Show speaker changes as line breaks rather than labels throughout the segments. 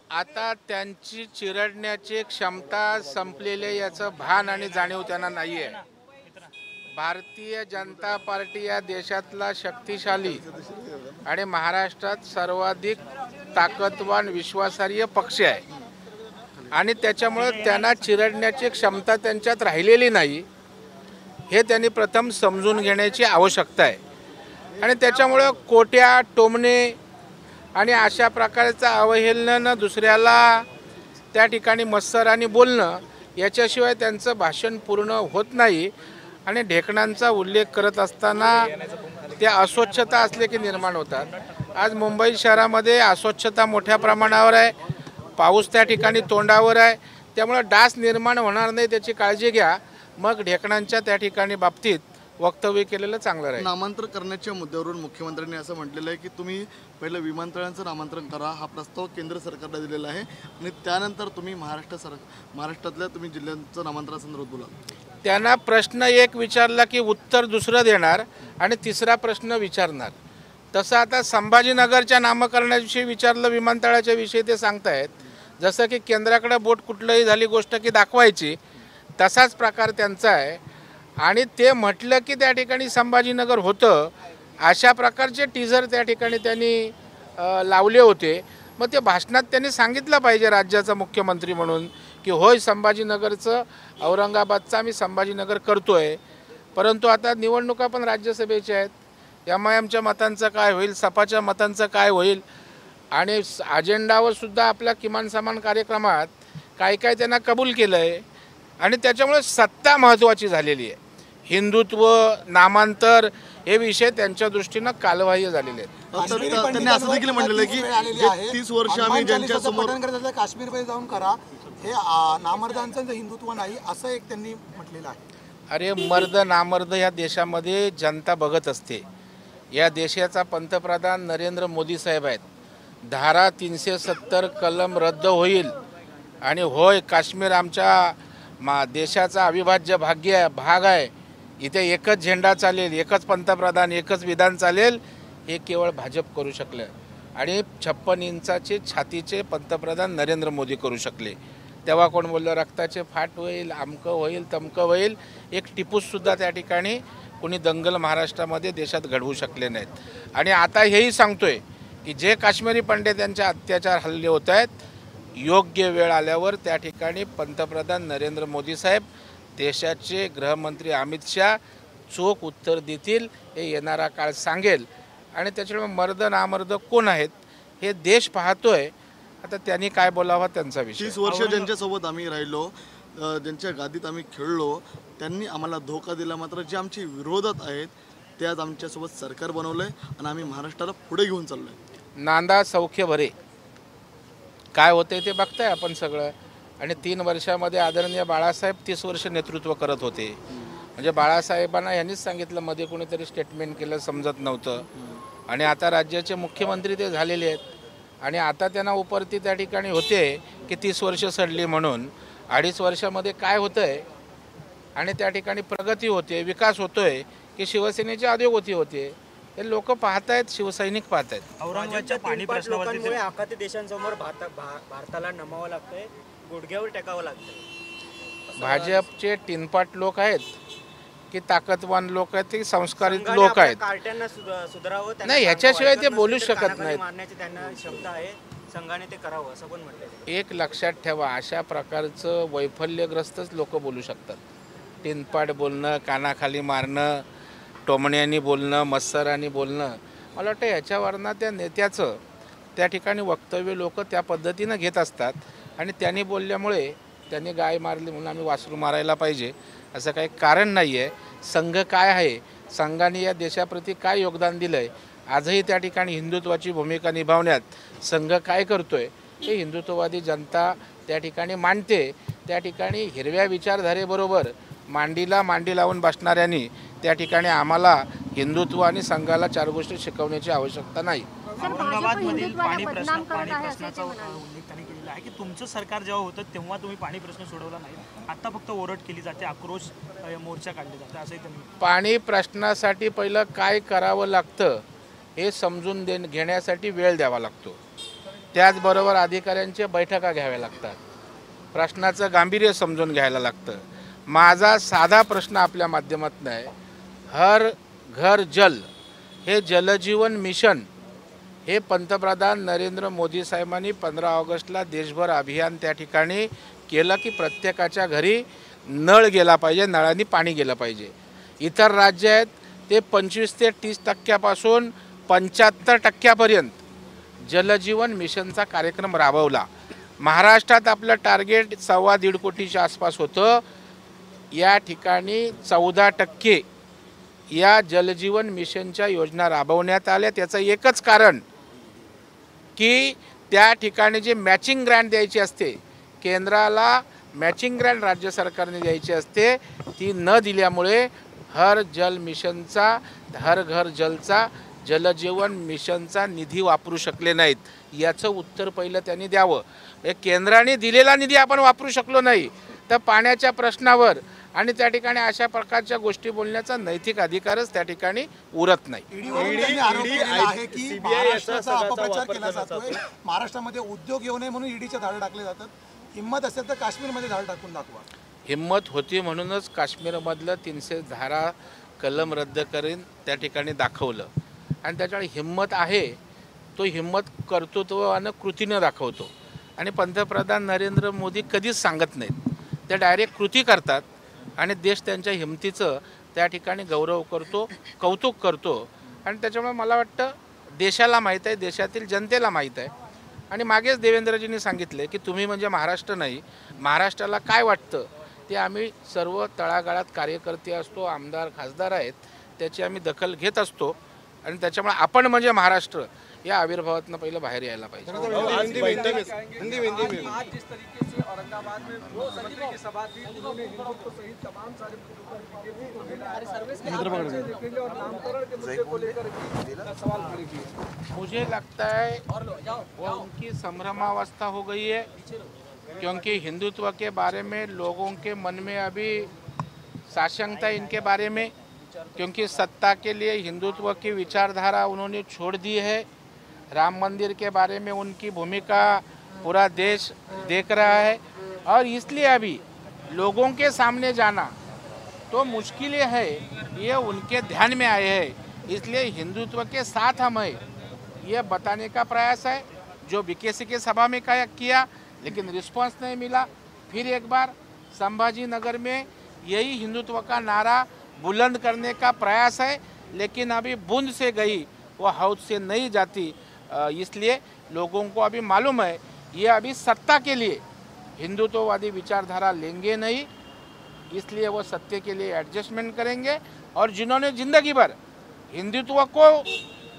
आता त्यांची चिरडण्याची क्षमता संपलेली याचं भान आणि जाणीव त्यांना नाही आहे. भारतीय जनता पार्टी या देशातला शक्तिशाली आणि महाराष्ट्रात सर्वाधिक ताकदवान विश्वासार्ह पक्ष आहे आणि त्याच्यामुळे त्यांना चिरडण्याची क्षमता त्यांच्यात राहिलेली नाही हे त्यांनी प्रथम समजून घेण्याची आवश्यकता आहे. आणि त्याच्यामुळे कोट्या टोमणे आणि अशा प्रकारचं अवहेलनं दुसऱ्याला त्या ठिकाणी मत्सराने बोलणं याच्याशिवाय त्यांचं भाषण पूर्ण होत नाही. आणि ढेकणांचा उल्लेख करत असताना त्या अस्वच्छता असले की निर्माण होतात. आज मुंबई शहरामध्ये अस्वच्छता मोठ्या प्रमाणावर आहे, पाऊस त्या ठिकाणी तोंडावर आहे, त्यामुळे डास निर्माण होणार नाही त्याची काळजी घ्या. मग ढेकणांच्या त्या ठिकाणी बाबतीत वक्तव्य केलेलं चांगलं राहील.
नामांतर करण्याच्या मुद्द्यावरून मुख्यमंत्र्यांनी असं म्हटलेलं आहे की तुम्ही पहिलं विमानतळांचं नामांतरण करा, हा प्रस्ताव केंद्र सरकारला दिलेला आहे आणि त्यानंतर तुम्ही महाराष्ट्रातल्या तुम्ही जिल्ह्यांचं नामांतरासंदर्भात बोला.
त्यांना प्रश्न एक विचारला की उत्तर दुसरं देणार आणि तिसरा प्रश्न विचारणार. तसं आता संभाजीनगरच्या नामकरणाविषयी विचारलं, विमानतळाच्या विषयी ते सांगतायत. जसं की केंद्राकडे बोट कुठलंही झाली गोष्ट की दाखवायची, तसाच प्रकार त्यांचा आहे. आणि ते म्हटलं की त्या ठिकाणी संभाजीनगर होतं, अशा प्रकारचे टीझर त्या ठिकाणी त्यांनी लावले होते. मग ते भाषणात त्यांनी सांगितलं पाहिजे राज्याचा मुख्यमंत्री म्हणून की होय संभाजीनगरचं, औरंगाबादचं आम्ही संभाजीनगर करतोय. परंतु आता निवडणुका पण राज्यसभेच्या आहेत. MIMच्या मतांचं काय होईल, सपाच्या मतांचं काय होईल आणि अजेंडावर सुद्धा आपल्या किमान समान कार्यक्रमात काय काय त्यांना कबूल केलं आहे. आणि त्याच्यामुळे सत्ता महत्त्वाची झालेली आहे. हिंदुत्व, नामांतर हे विषय त्यांच्या दृष्टीनं कालबाह्य झालेले आहेत.
त्यांनी असं देखील म्हटलेलं की 30 वर्ष आम्ही ज्यांच्यासमोर
काश्मीरमध्ये जाऊन करा, हे नामर्दांचं हिंदुत्व नाही असं एक त्यांनी म्हटलेलं आहे.
अरे मर्द नामर्द या देशामध्ये जनता बघत असते. या देशाचा पंतप्रधान नरेंद्र मोदी साहेब आहेत. धारा 370 कलम रद्द होईल आणि होय काश्मीर आमच्या देशाचा अविभाज्य भाग आहे, इथे एकच झेंडा चालेल, एकच पंतप्रधान, एकच विधान चालेल, हे केवळ भाजप करू शकलं. आणि 56 इंचाचे छातीचे पंतप्रधान नरेंद्र मोदी करू शकले. तेव्हा कोण बोललं रक्ताचे फाट होईल, अमकं होईल, तमकं होईल. एक टिपूससुद्धा त्या ठिकाणी कोणी दंगल महाराष्ट्रामध्ये देशात घडवू शकले नाहीत. आणि आता हेही सांगतोय की जे काश्मीरी पंडित यांच्या अत्याचार हल्ले होत आहेत, योग्य वेळ आल्यावर त्या ठिकाणी पंतप्रधान नरेंद्र मोदी साहेब, देशाचे गृहमंत्री अमित शाह चोख उत्तर देतील, हे येणारा काळ सांगेल. आणि त्याच्यामुळे मर्द नामर्द कोण आहेत हे देश पाहतोय. आता त्यांनी काय बोलावं त्यांचा विषय.
30 वर्ष ज्यांच्यासोबत आम्ही राहिलो, ज्यांच्या गादीत आम्ही खेळलो, त्यांनी आम्हाला धोका दिला. मात्र जे आमच्या विरोधात आहेत ते आज आमच्यासोबत सरकार बनवलं आहे आणि आम्ही महाराष्ट्राला पुढे घेऊन चाललो आहे.
नांदा सौख्य भरे काय होते ते बघताय आपण सगळं. आणि 3 वर्षामध्ये आदरणीय बाळासाहेब 30 वर्ष नेतृत्व करत होते. म्हणजे बाळासाहेबांना यांनीच सांगितलं, मध्ये कोणीतरी स्टेटमेंट केलं समजत नव्हतं. आणि आता राज्याचे मुख्यमंत्री ते झालेले आहेत. आणि आता त्यांना उपरती त्या ठिकाणी होते की 30 वर्ष सडली म्हणून. 2.5 वर्षामध्ये काय होतं आहे आणि त्या ठिकाणी प्रगती होते, विकास होतोय की शिवसेनेची अधोगती होते, हे लोक पाहतायत, शिवसैनिक पाहतायत.
औरंगाबादच्या पाणी प्रश्नामुळे आखाती देशांसमोर भारताला नमावं लागतंय, गुडघ्यावर टेकावं लागतंय.
भाजपचे टिनपाट लोक आहेत की ताकदवान लोक आहेत की संस्कारित लोक आहेत? नाही, ह्याच्याशिवाय ते बोलू शकत नाहीत.
त्यांना क्षमता आहे, संघाने ते करावं असं पण म्हटलं.
एक लक्षात ठेवा, अशा प्रकारचं वैफल्यग्रस्तच लोक बोलू शकतात. टिनपाट बोलणं, कानाखाली मारणं, टोमण्यानी बोलणं, मत्सराने बोलणं, मला वाटतं ह्याच्यावरनं त्या नेत्याचं त्या ठिकाणी वक्तव्य लोक त्या पद्धतीनं घेत असतात. आणि त्यांनी बोलल्यामुळे त्यांनी गाय मारली म्हणून आम्ही वासरू मारायला पाहिजे असं काही कारण नाही आहे. संघ काय आहे, संघाने या देशाप्रती काय योगदान दिलं आहे, आजही त्या ठिकाणी हिंदुत्वाची भूमिका निभावण्यात संघ काय करतोय हे हिंदुत्ववादी जनता त्या ठिकाणी मांडते. त्या ठिकाणी हिरव्या विचारधारेबरोबर मांडीला मांडी लावून बसणाऱ्यांनी त्या ठिकाणी आम्हाला हिंदुत्व आणि संघाला 4 गोष्टी शिकवण्याची आवश्यकता नाही.
औरंगाबादमधील पाणी प्रश्नाचा उल्लेख त्यांनी केलेला आहे की तुमचं सरकार जेव्हा होतं तेव्हा तुम्ही पाणी प्रश्न सोडवला नाही, आता फक्त ओरड केली जाते, आक्रोश मोर्चा काढले जाते असंही त्यांनी.
पाणी प्रश्नासाठी पहिलं काय करावं लागतं हे समजून घेण्यासाठी वेळ द्यावा लागतो. त्याचबरोबर अधिकाऱ्यांच्या बैठका घ्याव्या लागतात, प्रश्नाचं गांभीर्य समजून घ्यायला लागतं. माझा साधा प्रश्न आपल्या माध्यमातून आहे, हर घर जल हे जलजीवन मिशन हे पंतप्रधान नरेंद्र मोदी साहेबांनी 15 ऑगस्टला देशभर अभियान त्या ठिकाणी केलं की प्रत्येकाच्या घरी नळ गेला पाहिजे, नळांनी पाणी गेलं पाहिजे. इतर राज्य आहेत ते 25 ते 30% 75% जलजीवन मिशनचा कार्यक्रम राबवला. महाराष्ट्रात आपलं टार्गेट 1.25 कोटीच्या आसपास होतं. या ठिकाणी 14% या जलजीवन मिशनच्या योजना राबवण्यात आल्या. त्याचं एकच कारण की त्या ठिकाणी जे मॅचिंग ग्रँट द्यायची असते, केंद्राला मॅचिंग ग्रँट राज्य सरकारने द्यायची असते, ती न दिल्यामुळे हर जल मिशनचा, हर घर जलचा, जलजीवन मिशनचा निधी वापरू शकले नाहीत. याचं उत्तर पहिलं त्यांनी द्यावं. केंद्राने दिलेला निधी आपण वापरू शकलो नाही तर पाण्याच्या प्रश्नावर आणि त्या ठिकाणी अशा प्रकारच्या गोष्टी बोलण्याचा नैतिक अधिकारच त्या ठिकाणी उरत नाही.
ईडीने आरोप केलेला आहे की महाराष्ट्राचा अपप्रचार केला जातोय. महाराष्ट्रामध्ये उद्योग येऊ नये म्हणून ईडीचे धाडे टाकले जातात. हिंमत असेल तर काश्मीरमध्ये धाड टाकून दाखवा.
हिंमत होती म्हणूनच काश्मीरमधलं 310 कलम रद्द करून त्या ठिकाणी दाखवलं. आणि त्याच्यामुळे हिंमत आहे, तो हिंमत कर्तृत्वानं कृतीनं दाखवतो. आणि पंतप्रधान नरेंद्र मोदी कधीच सांगत नाहीत, ते डायरेक्ट कृती करतात आणि देश त्यांच्या हिमतीचं त्या ठिकाणी गौरव करतो, कौतुक करतो. आणि त्याच्यामुळे मला वाटतं देशाला माहीत आहे, देशातील जनतेला माहीत आहे. आणि मागेच देवेंद्रजींनी सांगितले की तुम्ही म्हणजे महाराष्ट्र नाही, महाराष्ट्राला काय वाटतं ते आम्ही सर्व तळागाळात कार्यकर्ते असतो, आमदार खासदार आहेत, त्याची आम्ही दखल घेत असतो. आणि त्याच्यामुळे आपण म्हणजे महाराष्ट्र या आविर्भावातनं पहिलं बाहेर यायला पाहिजे. मुझे लगता है वो उनकी संभ्रमावस्था हो गई है, क्योंकि हिंदुत्व के बारे में लोगों के मन में अभी साशंकता है इनके बारे में, क्योंकि सत्ता के लिए हिंदुत्व की विचारधारा उन्होंने छोड़ दी है. राम मंदिर के बारे में उनकी भूमिका पूरा देश देख रहा है और इसलिए अभी लोगों के सामने जाना तो मुश्किल है, ये उनके ध्यान में आए हैं. इसलिए हिंदुत्व के साथ हम हैं ये बताने का प्रयास है, जो बीकेसी के सभा में किया लेकिन रिस्पांस नहीं मिला. फिर एक बार संभाजी नगर में यही हिंदुत्व का नारा बुलंद करने का प्रयास है, लेकिन अभी बूंद से गई वो हौद से नहीं जाती. इसलिए लोगों को अभी मालूम है ये अभी सत्ता के लिए हिंदुत्ववादी विचारधारा लेंगे नहीं, इसलिए वो सत्य के लिए एडजस्टमेंट करेंगे. और जिन्होंने जिंदगी भर हिंदुत्व को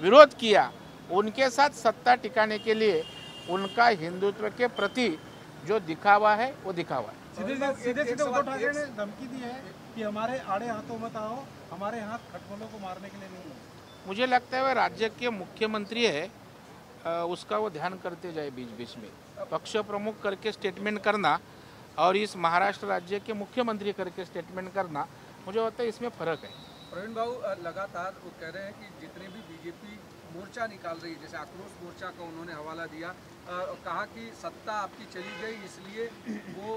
विरोध किया उनके साथ सत्ता टिकाने के लिए उनका हिंदुत्व के प्रति जो दिखावा है वो दिखावा है.
सीधे उद्धव ठाकरे ने धमकी दी है कि हमारे आड़े हाथों मत आओ, हमारे हाथ खटमलों को मारने के लिए नहीं.
मुझे लगता है वह राज्य के मुख्यमंत्री है, उसका वो ध्यान करते जाए. बीच बीच में पक्ष प्रमुख करके स्टेटमेंट करना और इस महाराष्ट्र राज्य के मुख्यमंत्री करके स्टेटमेंट करना, मुझे लगता है इसमें फ़र्क है.
प्रवीण भाऊ, लगातार वो कह रहे हैं कि जितने भी बीजेपी मोर्चा निकाल रही है, जैसे आक्रोश मोर्चा का उन्होंने हवाला दिया, कहा कि सत्ता आपकी चली गई इसलिए वो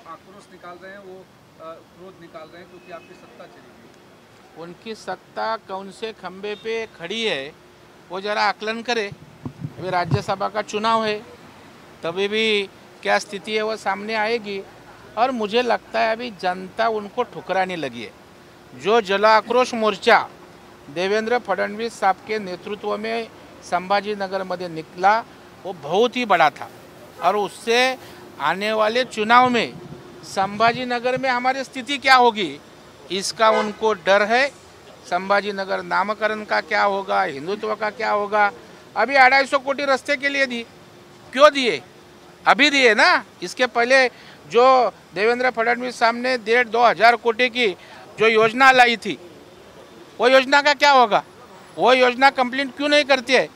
आक्रोश निकाल रहे हैं, वो क्रोध निकाल रहे हैं क्योंकि आपकी सत्ता चली गई.
उनकी सत्ता कौन से खंबे पे खड़ी है वो ज़रा आकलन करे. अभी राज्यसभा का चुनाव है, तभी भी क्या स्थिति है वो सामने आएगी. और मुझे लगता है अभी जनता उनको ठुकराने लगी है. जो जल आक्रोश मोर्चा देवेंद्र फडणवीस साहब के नेतृत्व में संभाजी नगर में निकला वो बहुत ही बड़ा था, और उससे आने वाले चुनाव में संभाजी नगर में हमारी स्थिति क्या होगी इसका उनको डर है. संभाजी नगर नामकरण का क्या होगा, हिंदुत्व का क्या होगा. अभी 250 कोटी रास्ते के लिए दी, क्यों दिए? अभी दिए ना. इसके पहले जो देवेंद्र फडणवीस साहब ने 1,500-2,000 कोटी की जो योजना लाई थी, वो योजना का क्या होगा? वो योजना कंप्लीट क्यों नहीं करती है?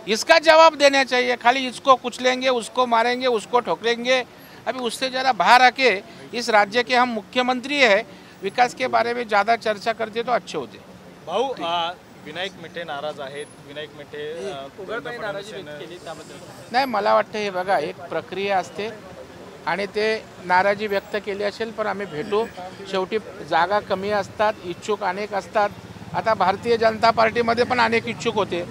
इसका जवाब देना चाहिए. खाली इसको कुचलेंगे, उसको मारेंगे, उसको ठोकरेंगे. अभी उससे ज़रा बाहर आके इस राज्य के हम मुख्यमंत्री हैं, विकास के बारे में ज़्यादा चर्चा करते तो अच्छे होते.
भाऊ, विनायक मेटे नाराज आहेत. विनायक मेटे
उघडपणे नाराजी व्यक्त केली त्याबद्दल.
नाही, मला वाटतं हे बघा, एक प्रक्रिया असते आणि ते नाराजी व्यक्त केली असेल, पण आम्ही भेटू. शेवटी जागा कमी असतात, इच्छुक अनेक असतात. आता भारतीय जनता पार्टीमध्ये पण अनेक इच्छुक होते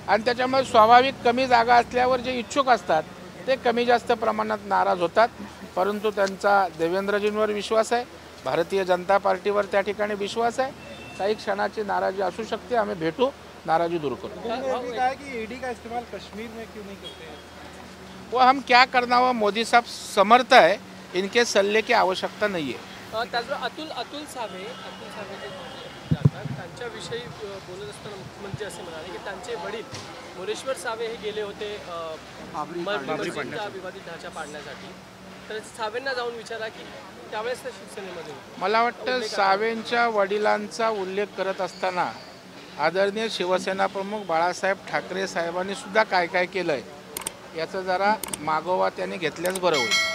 आणि त्याच्यामुळे स्वाभाविक कमी जागा असल्यावर जे इच्छुक असतात ते कमी जास्त प्रमाणात नाराज होतात. परंतु त्यांचा देवेंद्रजींवर विश्वास आहे, भारतीय जनता पार्टीवर त्या ठिकाणी विश्वास आहे. काही क्षणाची नाराजी असू शकते, आम्ही भेटू, नाराजी दूर करू.
उन्होंने ये भी कहा कि ईडी का इस्तेमाल कश्मीर में क्यों नहीं करते हैं?
वो हम क्या करना, वो मोदी साहब समर्थ है, इनके सल्ले की आवश्यकता नहीं है.
त्याचबरोबर अतुल सावे जे जातात त्यांच्याविषयी बोलत असताना मुख्यमंत्री असे म्हणाले की त्यांचे वडील मोरेश्वर सावे हे गेले होते मस्जिदचा विवादित ढाचा पाडण्यासाठी. तर सावेंना जाऊन विचारा की त्यावेळेस त्या शिवसेनेमध्ये होते.
मला वाटतं सावेंच्या वडिलांचा उल्लेख करत असताना आदरणीय शिवसेना प्रमुख बाळासाहेब ठाकरे साहेबांनी सुद्धा काय काय केलं आहे याचा जरा मागोवा त्यांनी घेतल्यास बरं होईल.